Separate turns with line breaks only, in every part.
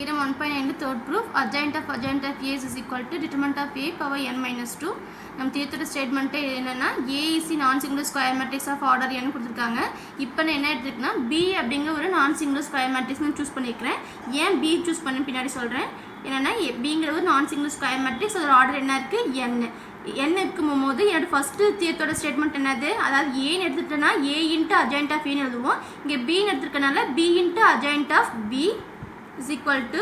Theorem 1.9 third proof adjoint of A is equal to determinant of A power n minus 2. நம்ம தேர்த்தோட statement என்னன்னா A is non singular square matrix of order n கொடுத்துருக்காங்க. இப்போ நான் என்ன எடுத்துருக்கேன்னா B அப்படிங்கிற ஒரு நான் சிங்குலர் ஸ்கொயர் மேட்ரிக்ஸ் நான் சூஸ் பண்ணிக்கிறேன். ஏன் B சூஸ் பண்ண பின்னாடி சொல்கிறேன். என்னன்னா Bங்கிற ஒரு நான் சிங்குலர் ஸ்கொயர் மேட்ரிக்ஸ் அதோட ஆர்டர் என்ன இருக்குது n இருக்கும்போது என்னோட ஃபஸ்ட்டு தேர்த்தோட ஸ்டேட்மெண்ட் என்னது, அதாவது ஏன்னு எடுத்துக்கிட்டேன்னா A இன்ட்டு அஜாயிண்ட் ஆஃப் ஏன்னு எழுதுவோம். இங்கே Bன்னு எடுத்துருக்கனால B into adjoint of B is equal to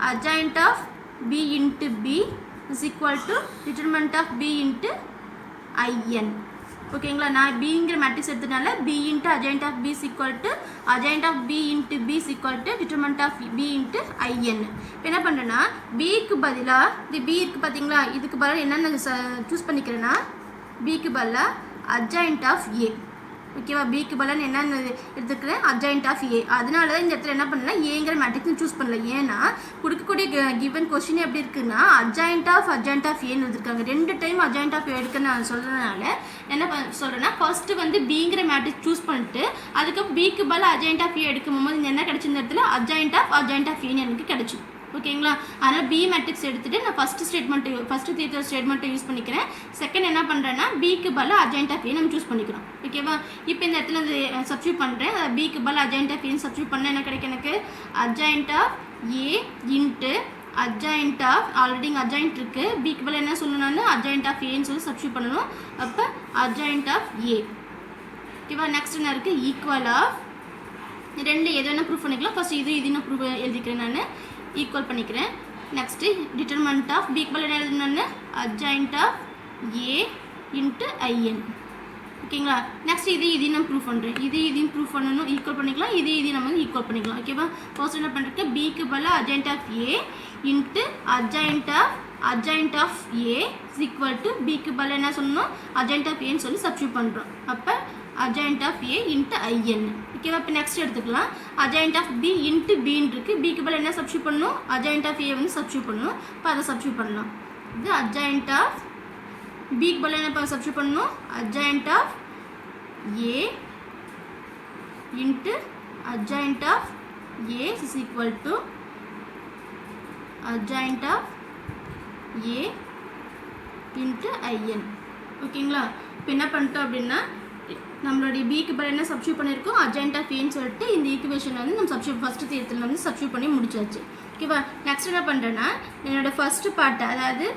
adjoint of B into B is equal to determinant of B into IN. ஓகேங்களா, நான் Bங்கிற matrix எடுத்தனால B into adjoint of B is equal to adjoint of B into B is equal to determinant of B into IN. இப்போ என்ன பண்ணுறேன்னா Bக்கு பதிலாக இது B இருக்குது பார்த்தீங்களா, இதுக்கு பதிலாக என்னென்ன சூஸ் பண்ணிக்கிறேன்னா Bக்கு பதிலாக adjoint of A. ஓகேவா, பிக்கு பதிலாக என்ன எடுத்துக்கிறேன் அட்ஜாயிண்ட் ஆஃப் ஏ. அதனால தான் இந்த இடத்துல என்ன பண்ணல ஏங்கிற மேட்ரிக்ஸ் சூஸ் பண்ணல. ஏன்னா கொடுக்கக்கூடிய கிவன் கொஸ்டின் எப்படி இருக்குன்னா அட்ஜாயிண்ட் ஆஃப் ஏன்னு எடுத்துருக்காங்க. 2 டைம் அட்ஜாயிண்ட் ஆஃப் ஏ எடுக்க நான் சொல்கிறதுனால என்ன சொல்கிறேன்னா ஃபர்ஸ்ட்டு வந்து பிங்கிற மேட்ரிக்ஸ் சூஸ் பண்ணிட்டு அதுக்கப்புறம் பிக்கு பதிலாக அட்ஜாயிண்ட் ஆஃப் ஏ எடுக்கும்போது என்ன கிடச்சி இந்த இடத்துல அட்ஜாயிண்ட் ஆஃப் ஏன்னு எனக்கு கிடச்சி. ஓகேங்களா, அதனால் பி மேட்ரிக்ஸ் எடுத்துகிட்டு நான் ஃபஸ்ட்டு தேர்தல் ஸ்டேட்மெண்ட்டை யூஸ் பண்ணிக்கிறேன். செகண்ட் என்ன பண்ணுறேன்னா பிக்கு பதிலாக அட்ஜாயிண்ட் ஆஃப் ஏ நம்ம சூஸ் பண்ணிக்கிறோம். ஓகேவா, இப்போ இந்த இடத்துல சப்ஸ்டியூட் பண்ணுறேன். அதாவது பிக்கு பதிலாக அட்ஜாயிண்ட் ஆஃப் ஏன்னு சப்ஸ்டியூட் பண்ணால் என்ன கிடைக்கும், எனக்கு adjoint of A into adjoint of already இங்கே அட்ஜாயிண்ட் இருக்குது. பிக்கு பதிலாக என்ன சொல்லணும்னா அட்ஜாயிண்ட் ஆஃப் ஏன்னு சொல்லி சப்ஸ்டியூட் பண்ணணும். அப்போ அட்ஜாயிண்ட் ஆஃப் ஏ. ஓகேவா, நெக்ஸ்ட் என்ன இருக்குது ஈக்குவல் ஆஃப் ரெண்டு எது வேணால் ப்ரூஃப் பண்ணிக்கலாம். ஃபஸ்ட் இது நான் ப்ரூஃப் எழுதிக்கிறேன், நான் ஈக்குவல் பண்ணிக்கிறேன். நெக்ஸ்ட்டு டிட்டர்மெண்ட் ஆஃப் பிக்கு பதிலாக என்ன எழுதணும்னு adjoint of A into I n. ஓகேங்களா, நெக்ஸ்ட் இதையும் நான் ப்ரூஃப் பண்ணுறேன். இதையும் ப்ரூஃப் பண்ணணும், ஈக்குவல் பண்ணிக்கலாம். இதையும் நம்ம வந்து ஈக்குவல் பண்ணிக்கலாம். ஓகேவா, ஃபர்ஸ்ட் என்ன பண்ணுறதுக்கு பிக்கு பதிலாக adjoint of A into adjoint of A is equal to பிக்கு பதிலாக என்ன சொல்லணும் அட்ஜாயிண்ட் ஆஃப் ஏன்னு சொல்லி சப்ஸ்டியூட் பண்ணுறோம். அப்போ adjoint of A into I n. ஓகேவா, இப்போ நெக்ஸ்ட் எடுத்துக்கலாம். அட்ஜாயிண்ட் ஆஃப் பி இன்ட்டு பின்னு இருக்குது. பிக்கு பதிலாக என்ன சப்ஸ்டியூட் பண்ணணும் அட்ஜாயிண்ட் ஆஃப் ஏ வந்து சப்ஸ்டியூட் பண்ணணும். இப்போ அதை சப்ஸ்டியூட் பண்ணலாம். இது அட்ஜாயிண்ட் ஆஃப் பிக்கு பதிலாக என்ன சப்ஸ்டியூட் பண்ணணும் adjoint of A into adjoint of A is equal to adjoint of A into I n. ஓகேங்களா, இப்போ என்ன பண்ணிட்டோம் அப்படின்னா நம்மளுடைய பிக்கு பதிலாக என்ன சப்ஸ்டியூட் பண்ணியிருக்கோம் அட்ஜாயிண்ட் ஆஃப் ஏன்னு சொல்லிட்டு இந்த ஈக்குவேஷன் வந்து நம்ம ஃபஸ்ட்டு தேர்தலில் வந்து சப்ஸ்டியூட் பண்ணி முடிச்சாச்சு. ஓகேவா, நெக்ஸ்ட் என்ன பண்ணுறேன்னா என்னோடய ஃபஸ்ட்டு பார்ட்டை, அதாவது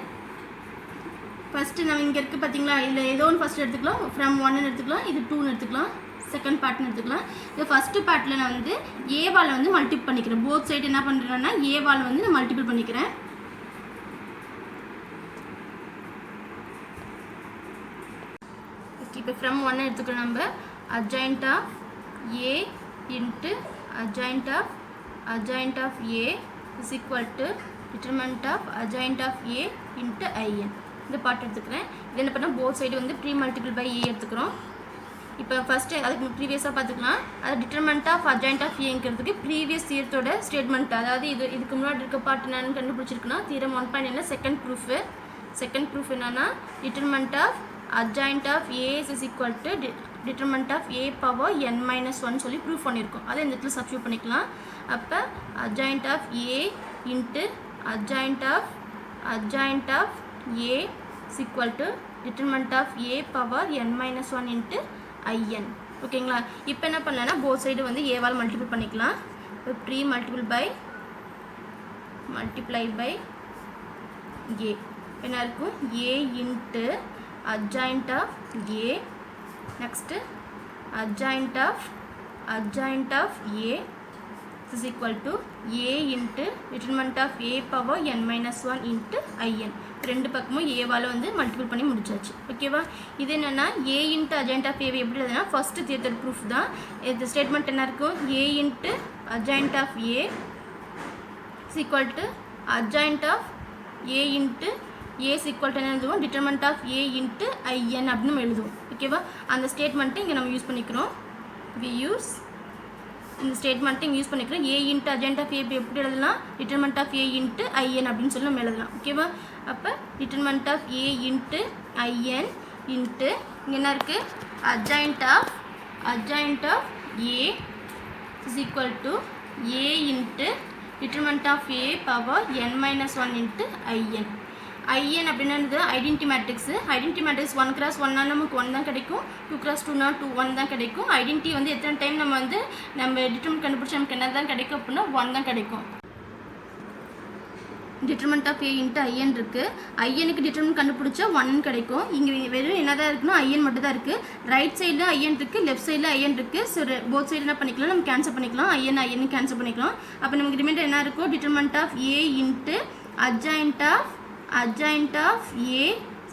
ஃபஸ்ட்டு நம்ம இங்கே இருக்குது பார்த்தீங்களா, இதில் ஏதோ ஒன்று ஃபஸ்ட்டு எடுத்துக்கலாம். ஃப்ரம் 1ன்னு எடுத்துக்கலாம், இது 2ன்னு எடுத்துக்கலாம், செகண்ட் பார்ட்னு எடுத்துக்கலாம். இது ஃபஸ்ட்டு பார்ட்டில் நான் வந்து ஏவால் வந்து மல்டிபிள் பண்ணிக்கிறேன். போத் சைடு என்ன பண்ணுறேன்னா ஏவால் வந்து நான் மல்டிபிள் பண்ணிக்கிறேன். இப்போ ஃப்ரம் 1 எடுத்துக்கிறோம். நம்ம adjoint of A into adjoint of A is equal to determinant of adjoint of A into I N. இந்த பார்ட் எடுத்துக்கிறேன். இது என்ன பண்ணால் போத் சைடு வந்து ப்ரீ மல்டிபிள் பை ஏ எடுத்துக்கிறோம். இப்போ ஃபஸ்ட்டு அதுக்கு ப்ரீவியஸாக பார்த்துக்கலாம். அது டிட்டர்மெண்ட் ஆஃப் அட்ஜாயிண்ட் ஆஃப் ஏங்கிறதுக்கு ப்ரீவியஸ் தியரத்தோட ஸ்டேட்மெண்ட், அதாவது இதுக்கு முன்னாடி இருக்க பார்ட் என்னன்னு கண்டுபிடிச்சிருக்குன்னா தியரம் 1.9 செகண்ட் ப்ரூஃப் என்னன்னா determinant of adjoint of A is equal to determinant of A power n minus 1 சொல்லி ப்ரூஃப் பண்ணியிருக்கோம். அதை இந்த இடத்துல சப்ஸ்டியூட் பண்ணிக்கலாம். அப்போ adjoint of A into adjoint of A is equal to determinant of A power n minus 1 into IN. ஓகேங்களா, இப்போ என்ன பண்ணலான்னா போத் சைடு வந்து ஏவால் மல்டிபிள் பண்ணிக்கலாம். இப்போ ப்ரீ மல்டிப்ளை பை ஏ என்ன இருக்கும் A into adjoint of A, next adjoint of A is equal to A into determinant of A power n minus 1 into IN. ரெண்டு பக்கமும் ஏவால் வந்து மல்டிபிள் பண்ணி முடிச்சாச்சு. ஓகேவா, இது என்னென்னா A இன்ட்டு அட்ஜாயிண்ட் ஆஃப் ஏவை எப்படி எழுதுனா ஃபஸ்ட்டு தியரத்தோட ப்ரூஃப் தான். இது ஸ்டேட்மெண்ட் என்ன இருக்கும் A into adjoint of A is equal to adjoint of A into A is equal to என்ன எழுதுவோம் determinant of A into IN அப்படின்னு நம்ம எழுதுவோம். ஓகேவா, அந்த ஸ்டேட்மெண்ட்டை இங்கே நம்ம யூஸ் பண்ணிக்கிறோம். இந்த ஸ்டேட்மெண்ட்டை இங்கே யூஸ் பண்ணிக்கிறோம். A into adjoint of A எப்படி எழுதலாம் determinant of A into IN அப்படின்னு சொல்லி நம்ம எழுதலாம். ஓகேவா, அப்போ determinant of A into I N into இங்கே என்ன இருக்குது adjoint of A is equal to A into determinant of A power n minus one into I N. I N அப்படின்றது identity matrix. Identity matrix 1x1 நமக்கு 1 தான் கிடைக்கும், 2x2 2 1 தான் கிடைக்கும். ஐடென்டி வந்து எத்தனை டைம் நம்ம டிட்டர்மெண்ட் கண்டுபிடிச்சா நமக்கு என்ன தான் கிடைக்கும் அப்படின்னா 1 தான் கிடைக்கும். Determinant of A into I n இருக்குது. ஐஎனுக்கு டிட்டர்மெண்ட் கண்டுபிடிச்சா 1 கிடைக்கும். இங்கே வெறும் என்ன தான் இருக்குன்னா ஐஎன் மட்டும் தான் இருக்குது. ரைட் சைடில் ஐஎன் இருக்குது, லெஃப்ட் சைடில் ஐஎன் இருக்குது. ஸோ போத் சைடு என்ன பண்ணிக்கலாம், நம்ம கேன்சல் பண்ணிக்கலாம். ஐஎன் கேன்சல் பண்ணிக்கலாம். அப்போ நமக்கு ரிமைண்டர் என்ன இருக்கும், determinant of A into adjoint of A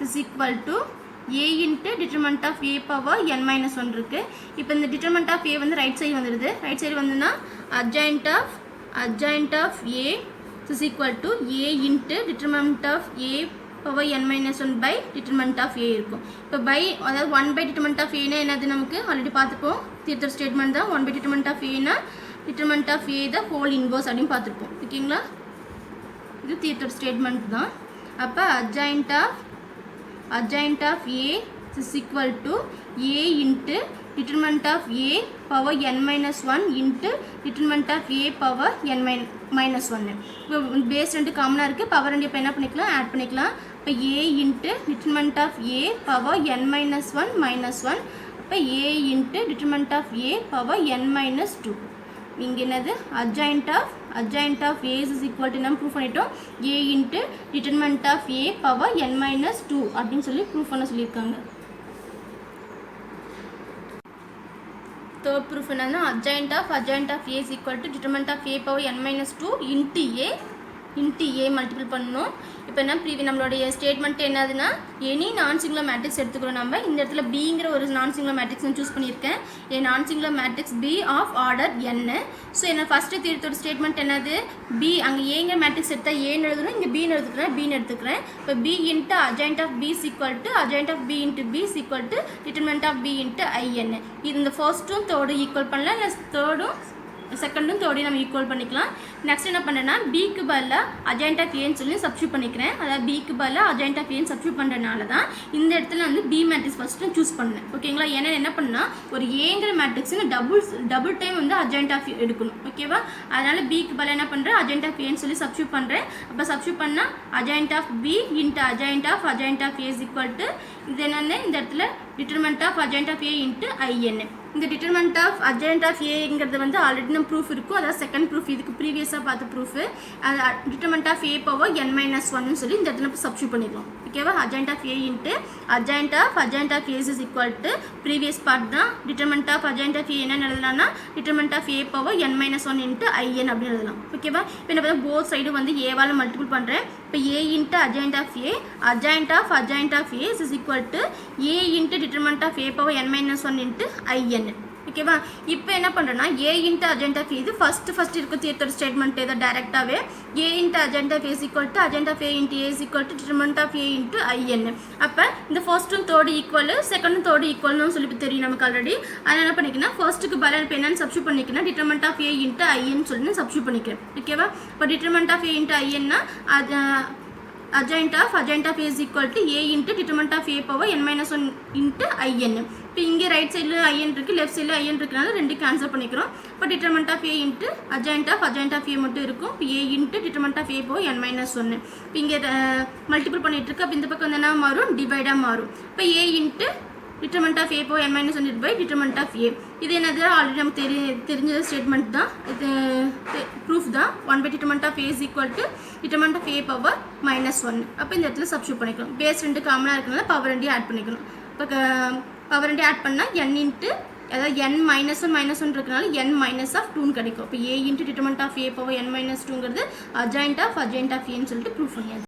is equal to A into determinant of A power n minus 1 இருக்கு. இப்போ இந்த determinant of A வந்து ரைட் சைடு வந்துடுது. ரைட் சைடு வந்துன்னா adjoint of A is equal to A into determinant of A power n minus 1 by determinant of A இருக்கும். இப்போ by அதாவது 1 by determinant of A னா என்னது, நமக்கு ஆல்ரெடி பார்த்துப்போம். தீர்த்தர் ஸ்டேட்மெண்ட் தான். 1 by determinant of A னா determinant of A the whole inverse அப்படின்னு பார்த்துருப்போம். ஓகேங்களா, இது தீர்த்தர் ஸ்டேட்மெண்ட் தான். அப்போ adjoint of A is equal to A into determinant of A power n minus 1 into determinant of A power n minus 1. இப்போ base ரெண்டு காமனாக இருக்குது, பவர் ரெண்டு இப்போ என்ன பண்ணிக்கலாம், ஆட் பண்ணிக்கலாம். இப்போ A into determinant of A power n minus 1 minus 1. இப்போ A into determinant of A power n minus 2. இங்கே என்னது, adjoint of A is equal to நம்ம ப்ரூஃப் பண்ணிட்டோம். A into determinant of A power n minus 2 அப்படின்னு சொல்லி proof பண்ண சொல்லியிருக்காங்க. Third proof என்னன்னா adjoint of A is equal to determinant of A power n minus 2 into A multiple பண்ணணும். இப்போ என்ன நம்மளுடைய ஸ்டேட்மெண்ட் என்னதுன்னா எனி நான் சிங்குலர் மேட்ரிக்ஸ் எடுத்துக்கிறோம். நம்ம இந்த இடத்துல பிங்கிற ஒரு நான் சிங்குலர் மேட்ரிக்ஸ் நான் சூஸ் பண்ணியிருக்கேன். நான் singular matrix B of order n. So என்ன ஃபஸ்ட்டு தீர்த்தோட ஸ்டேட்மெண்ட் என்னது, பி அங்கே ஏங்கிற மேட்ரிக்ஸ் எடுத்தால் ஏன்னு எழுதணும், இங்கே பின்னு எடுத்துக்கிறேன். இப்போ B into adjoint of B is equal to adjoint of B into B is equal to determinant of B into IN. இது இந்த ஃபர்ஸ்ட்டும் தேர்டும் ஈக்குவல் பண்ணலாம், இல்லை தேர்டும் செகண்டும் தேர்டையும் நம்ம ஈக்குவல் பண்ணிக்கலாம். நெக்ஸ்ட் என்ன பண்ணேன்னா பிக்கு பதிலாக adjoint of Aன்னு சொல்லி சப்ஸ்டியூட் பண்ணிக்கிறேன். அதாவது பிக்கு பதிலாக adjoint of Aன்னு சப்ஸ்டியூட் பண்ணுறதுனால தான் இந்த இடத்துல வந்து பி மேட்ரிக்ஸ் ஃபஸ்ட்டு சூஸ் பண்ணேன். ஓகேங்களா, ஏன்னா என்ன பண்ணால் ஒரு ஏங்கிற மேட்ரிக்ஸ்னு டபுள் டைம் வந்து adjoint of A எடுக்கணும். ஓகேவா, அதனால் பிக்கு பதிலாக என்ன பண்ணுறேன், adjoint of Aன்னு சொல்லி சப்ஸ்டியூட் பண்ணுறேன். அப்போ சப்ஸ்டியூட் பண்ணால் adjoint of B into adjoint of A is equal to இது என்னென்ன இந்த இடத்துல determinant of adjoint of A into IN. இந்த determinant of adjoint of Aங்கிறது வந்து ஆல்ரெடி நம்ம ப்ரூஃப் இருக்கும். அதாவது செகண்ட் ப்ரூஃப், இதுக்கு ப்ரீவியஸாக பார்த்த ப்ரூஃப். அது determinant of A power n minus 1 சொல்லி இந்த இடத்துல சப்ஸ்டியூட் பண்ணிடுவோம். ஓகேவா, adjoint of A into adjoint of A is equal to previous part தான். determinant of adjoint of A என்னென்னு எழுதலாம்னா determinant of A power n minus 1 into IN அப்படின்னு எழுதலாம். ஓகேவா, இப்போ என்ன பார்த்தா போத் சைடு வந்து ஏவால் மல்டிபிள் பண்ணுறேன். இப்போ A into adjoint of A is equal to A into determinant of A power n minus 1 into IN. ஓகேவா, இப்போ என்ன பண்ணுறேன்னா A into adjoint of A இது ஃபஸ்ட்டு இருக்க தீர்த்தோட ஸ்டேட்மெண்ட் இதை டேரெக்டாகவே A into adjoint of A is equal to adjoint of A into A is equal to determinant of A into IN. அப்போ இந்த ஃபர்ஸ்ட்டும் தேர்டு ஈக்குவல், செகண்டும் தேர்டு ஈக்குவல்னு சொல்லி தெரியும் நமக்கு already. அதனால் என்ன பண்ணிக்கணும், ஃபர்ஸ்ட்டுக்கு பதிலாக இப்போ என்னென்னு சப்ஸ்டியூட் பண்ணிக்கணும், determinant of A into IN சொல்லி சப்ஸ்டியூட் பண்ணிக்கிறேன். ஓகேவா, இப்போ determinant of A into IN னா adjoint of A is equal to A into determinant of A power n minus 1 into IN. இப்போ இங்கே ரைட் சைடில் IN இருக்குது, லெஃப்ட் சைடில் IN இருக்கிறனால ரெண்டு கேன்சல் பண்ணிக்கிறோம். இப்போ determinant of A into adjoint of A மட்டும் இருக்கும். இப்போ A into determinant of A power n minus 1. இப்போ இங்கே மல்டிபிள் பண்ணிட்டு இருக்கு. அப்போ இந்த பக்கம் வந்து என்ன மாறும், டிவைடாக மாறும். இப்போ A into determinant of A power n minus 1 by determinant of A. இது என்னது ஆல்ரெடி நமக்கு தெரிஞ்ச ஸ்டேட்மெண்ட் தான், இது ப்ரூஃப் தான். 1 by determinant of A is equal to determinant of A power minus 1. அப்போ இந்த இடத்துல சப்ஸ்டியூட் பண்ணிக்கணும். பேஸ் ரெண்டு காமனாக இருக்கிறதுனால பவர் ரெண்டையும் ஆட் பண்ணிக்கணும். இப்போ பவர் ரெண்டையும் ஆட் பண்ணால் n இன்ட்டு அதாவது n minus 1 இருக்கிறனால n minus of 2 கிடைக்கும். இப்போ A into determinant of A power n minus 2ங்கிறது adjoint of Aன்னு சொல்லிட்டு ப்ரூஃப் பண்ணியாச்சு.